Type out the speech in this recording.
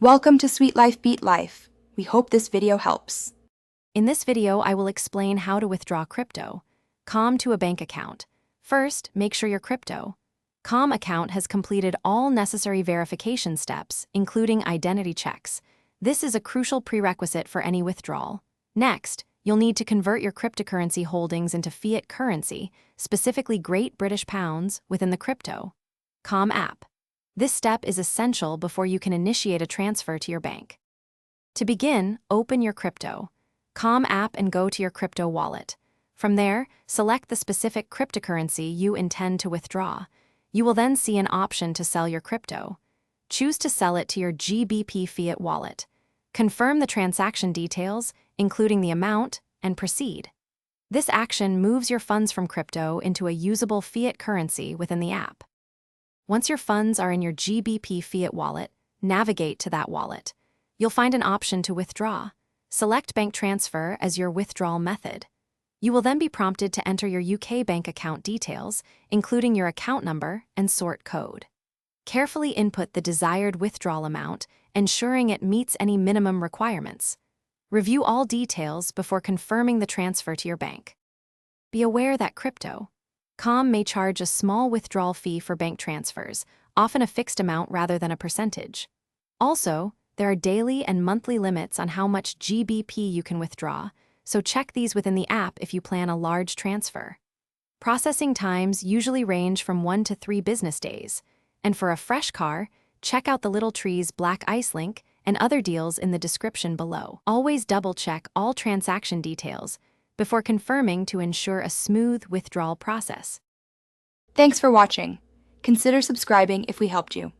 Welcome to Sweet Life Beat Life. We hope this video helps. In this video, I will explain how to withdraw crypto. Calm to a bank account. First, make sure your crypto. Calm account has completed all necessary verification steps, including identity checks. This is a crucial prerequisite for any withdrawal. Next, you'll need to convert your cryptocurrency holdings into fiat currency, specifically Great British Pounds, within the crypto. Calm app. This step is essential before you can initiate a transfer to your bank. To begin, open your crypto. Calm app and go to your crypto wallet. From there, select the specific cryptocurrency you intend to withdraw. You will then see an option to sell your crypto. Choose to sell it to your GBP Fiat wallet. Confirm the transaction details, including the amount, and proceed. This action moves your funds from crypto into a usable fiat currency within the app. Once your funds are in your GBP Fiat wallet, navigate to that wallet. You'll find an option to withdraw. Select bank transfer as your withdrawal method. You will then be prompted to enter your UK bank account details, including your account number and sort code. Carefully input the desired withdrawal amount, ensuring it meets any minimum requirements. Review all details before confirming the transfer to your bank. Be aware that Calm may charge a small withdrawal fee for bank transfers, often a fixed amount rather than a percentage. Also, there are daily and monthly limits on how much GBP you can withdraw, so check these within the app if you plan a large transfer. Processing times usually range from 1 to 3 business days, and for a fresh car, check out the Little Trees Black Ice link and other deals in the description below. Always double-check all transaction details before confirming to ensure a smooth withdrawal process. Thanks for watching. Consider subscribing if we helped you.